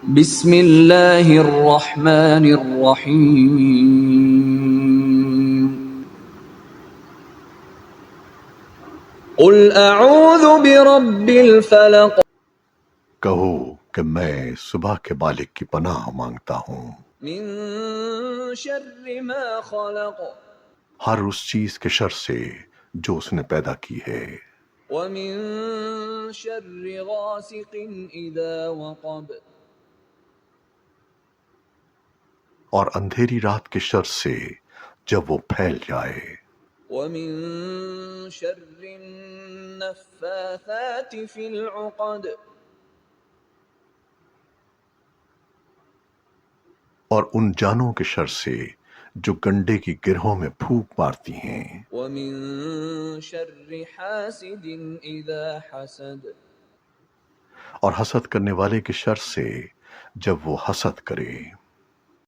بسم اللہ الرحمن الرحیم قل اعوذ برب الفلق کہو کہ میں صبح کے مالک کی پناہ مانگتا ہوں من شر ما خلق ہر اس چیز کے شر سے جو اس نے پیدا کی ہے، ومن شر غاسق اذا وقب اور اندھیری رات کے شر سے جب وہ پھیل جائے، ومن شر النفاثات في العقد اور ان جانوں کے شر سے جو گنڈے کی گرہوں میں پھونک مارتی ہیں، ومن شر حاسد اذا حسد اور حسد کرنے والے کے شر سے جب وہ حسد کرے۔